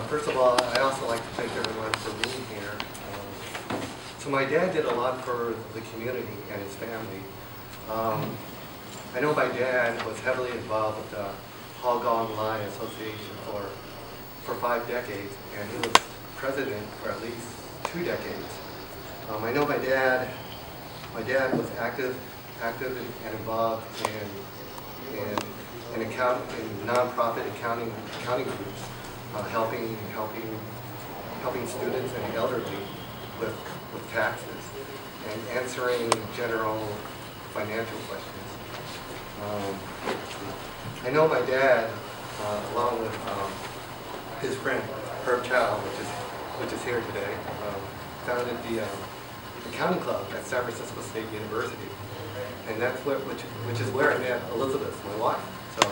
First of all, I also like to thank everyone for being here. So my dad did a lot for the community and his family. I know my dad was heavily involved with the Hogong Lai Association for 5 decades, and he was president for at least 2 decades. I know my dad was active and involved in nonprofit accounting groups, helping students and elderly with taxes and answering general financial questions. I know my dad, along with his friend Herb Chow, which is here today, founded the accounting club at San Francisco State University, and that's which is where I met Elizabeth, my wife. So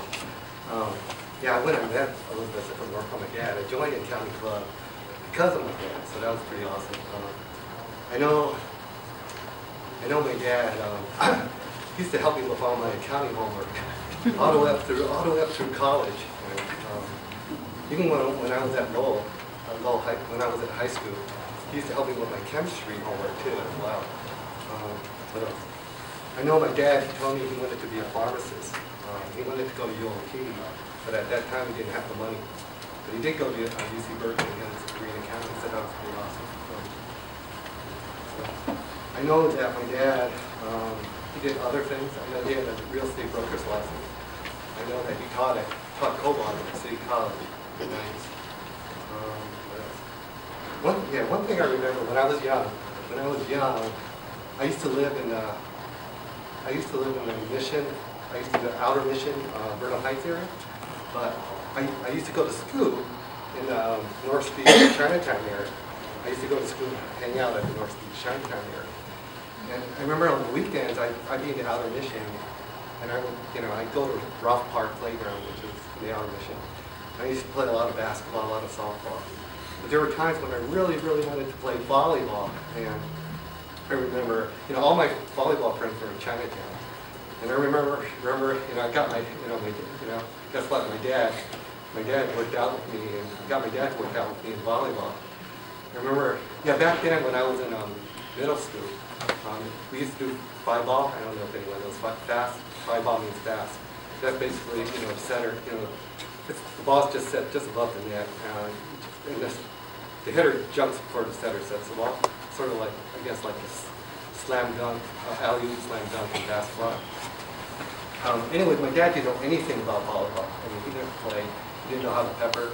yeah, I went and met Elizabeth from my dad. I joined the accounting club because of my dad, so that was pretty awesome. I know my dad used to help me with all my accounting homework, all the way up through college. And, even when I was at Lowell, when I was at high school, he used to help me with my chemistry homework too as well. What else? I know my dad, he told me he wanted to be a pharmacist. He wanted to go to UOP, but at that time he didn't have the money. But he did go to UC Berkeley and get his degree in accounting, so that was pretty awesome. I know that my dad, he did other things. I know he had a real estate broker's license. I know that he taught COBOL at City College. Nice. One thing I remember when I was young, I used to live in the Mission. I used to go Outer Mission, Bernal Heights area. But I used to go to school in the North Beach, Chinatown area. I used to go to school, hang out at the North Beach, Chinatown area. And I remember on the weekends, I'd be in the Outer Mission, and I'd go to Roth Park Playground, which is in the Outer Mission. I used to play a lot of basketball, a lot of softball. But there were times when I really, really wanted to play volleyball, and I remember, all my volleyball friends were in Chinatown. And I remember, I got guess what, my dad worked out with me, and got my dad to work out with me in volleyball. I remember, back then when I was in middle school, we used to do 5-ball. I don't know if anyone knows fast. 5-ball means fast. That's basically, center, the ball's just set just above the net, and the hitter jumps before the setter sets the ball. Sort of like, I guess, like a slam dunk, alley-oop slam dunk in basketball. Anyway, my dad didn't know anything about volleyball. I mean, he didn't play. He didn't know how to pepper.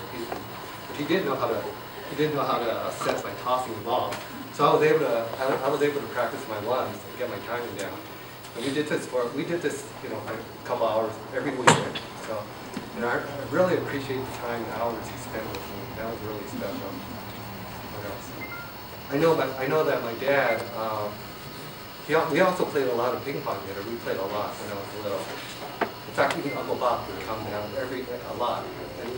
But he did know how to set by tossing the ball. So I was able to practice my lungs and get my timing down. And we did this a couple hours every weekend. So I really appreciate the time and hours he spent with me. That was really special. What else? I know that my dad. We also played a lot of ping pong together. We played a lot when I was little. In fact, even Uncle Bob would come down a lot, and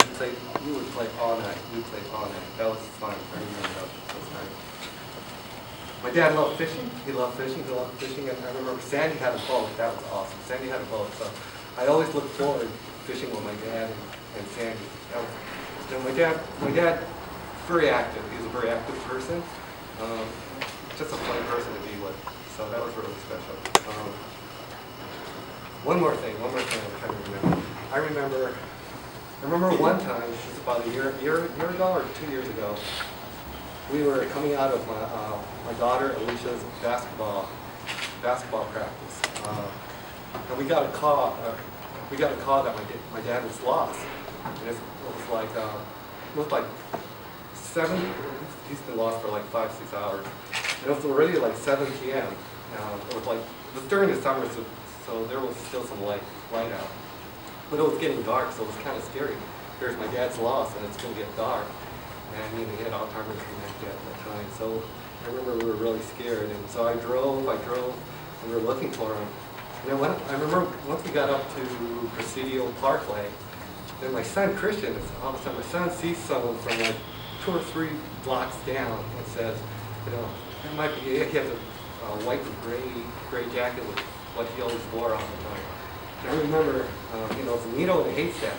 we would play all night. We played all night. That was fun. I remember those times. My dad loved fishing. He loved fishing. And I remember Sandy had a boat. That was awesome. Sandy had a boat, so I always looked forward to fishing with my dad and Sandy. My dad, very active. He was a very active person. Just a fun person to be with. So that was really special. One more thing I'm trying to remember. I remember one time, it was about a year ago or 2 years ago, we were coming out of my daughter Alicia's basketball practice, and we got a call that my dad was lost. And it was like 7. He's been lost for like 5-6 hours. And it was already like 7 p.m. It was during the summer, so there was still some light out. But it was getting dark, so it was kind of scary. Here's my dad's lost, and it's going to get dark. And he had Alzheimer's dementia at that time. So I remember we were really scared. And so I drove, and we were looking for him. And then I remember once we got up to Presidio Parkway, then my son Christian, all of a sudden my son sees someone from like 2 or 3 blocks down and says, it might be, he has a white and gray jacket with what he always wore all the time. And I remember, it's a needle in a haystack.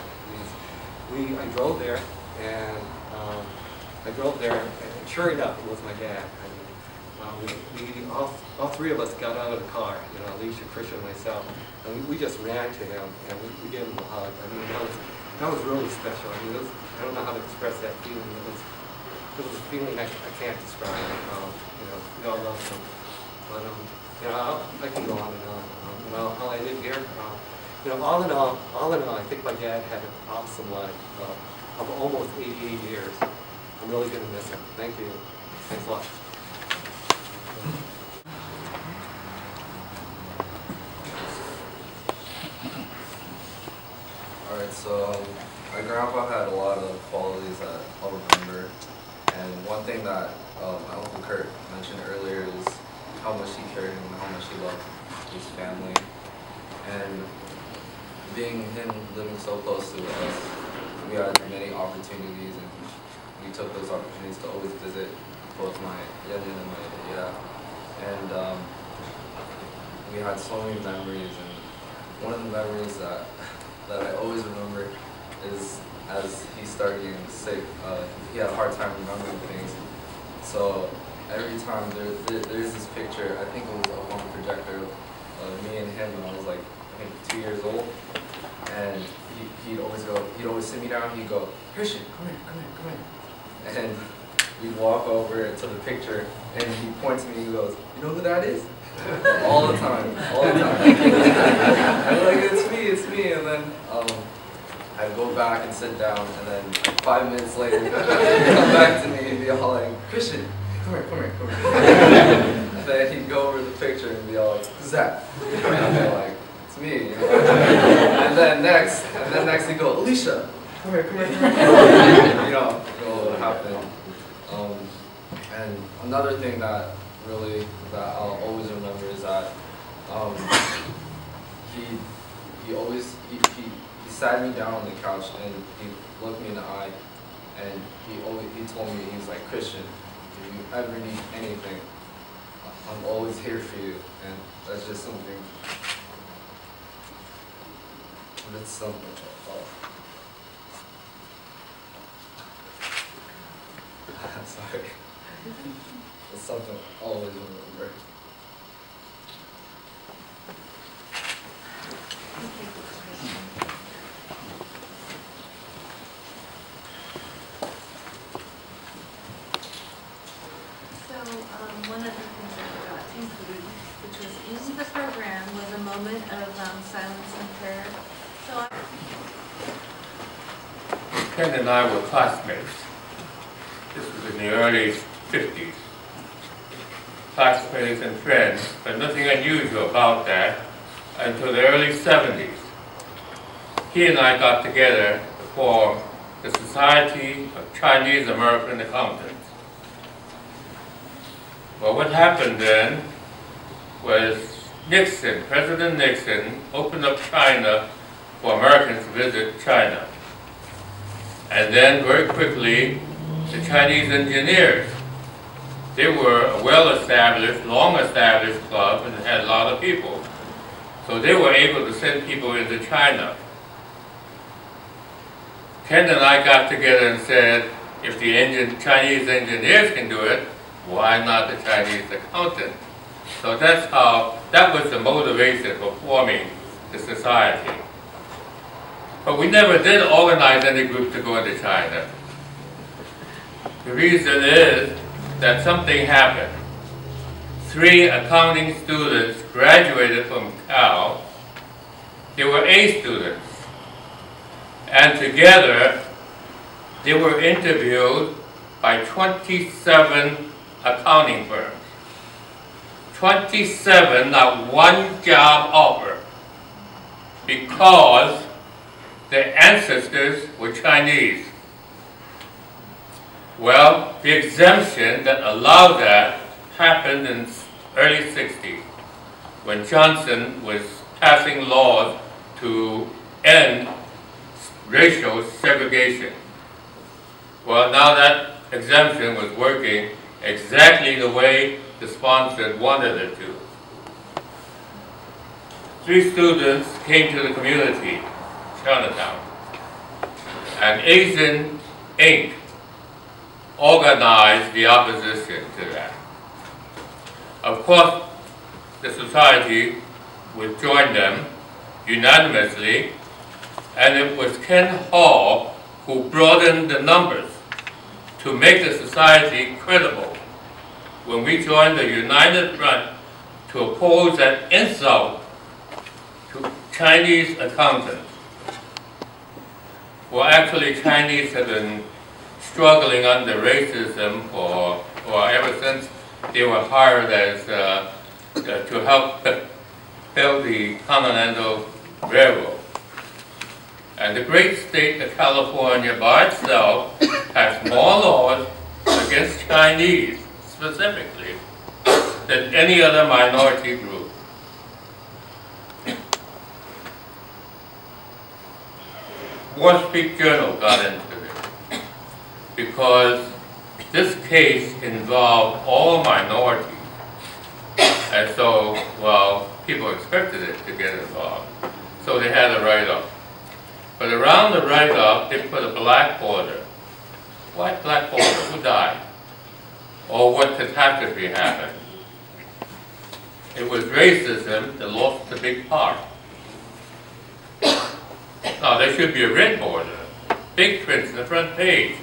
I drove there, and I drove there, and sure enough, it was my dad. All three of us got out of the car, you know, Alicia, Christian, and myself, and we just ran to him, and we gave him a hug. I mean, that was really special. I mean, I don't know how to express that feeling. It was a feeling I can't describe. You know, we all love him. But, you know, I can go on and on. While I live here, you know, all in all, I think my dad had an awesome life of almost 88 years. I'm really going to miss him. Thank you. Thanks a lot. Alright, so my grandpa had a lot of qualities that I'll remember, and one thing that my Uncle Kurt mentioned earlier is how much he cared and how much he loved his family. And being him living so close to us, we had many opportunities, and we took those opportunities to always visit both my Yenin and my Iya. And we had so many memories, and one of the memories that I always remember is as he started getting sick, he had a hard time remembering things. So every time there's this picture, I think it was up on the projector of me and him when I was like, I think 2 years old. And he'd always sit me down, he'd go, Christian, come here. And we'd walk over to the picture, and he points to me and he goes, you know who that is? all the time. I'm like, it's me. And then I'd go back and sit down, and then 5 minutes later, he'd come back to me and be all like, Christian, come here. And then he'd go over the picture and be all like, who's that? And I'd be like, it's me. You know? And then next he'd go, Alicia, come here. You know what happened. And another thing that I'll always remember is that he sat me down on the couch and he looked me in the eye, and he told me, he was like, Christian, if you ever need anything, I'm always here for you. And that's just something. That's something. Sorry. It's something I always remember. One of the things I forgot to include, which was in the program, was a moment of silence and prayer. So Ken and I were classmates. This was in the early 50s. Classmates and friends, but nothing unusual about that until the early 70s. He and I got together to form the Society of Chinese American Accountants. Well, what happened then was President Nixon opened up China for Americans to visit China. And then very quickly, the Chinese engineers. They were a well-established, long-established club and had a lot of people. So they were able to send people into China. Ken and I got together and said, if the Chinese engineers can do it, why not the Chinese accountant? So that was the motivation for forming the society. But we never did organize any group to go into China. The reason is that something happened. 3 accounting students graduated from Cal. They were A students. And together, they were interviewed by 27 accounting firms. 27, not one job offer, because their ancestors were Chinese. Well, the exemption that allowed that happened in early 60s, when Johnson was passing laws to end racial segregation. Well, now that exemption was working exactly the way the sponsor wanted it to. 3 students came to the community, Chinatown, and Asian Inc. organize the opposition to that. Of course, the society would join them unanimously, and it was Ken Hall who broadened the numbers to make the society credible. When we joined the United Front to oppose that insult to Chinese accountants. Well, actually, Chinese have been struggling under racism or ever since they were hired as to help build the Continental Railroad. And the great state of California by itself has more laws against Chinese specifically than any other minority group. Wall Street Journal got into it because this case involved all minorities. And so, well, people expected it to get involved. So they had a write-up. But around the write-up, they put a black border. Why black border? Who died? Or what catastrophe happened? It was racism that lost a big part. Now, there should be a red border, big print on the front page.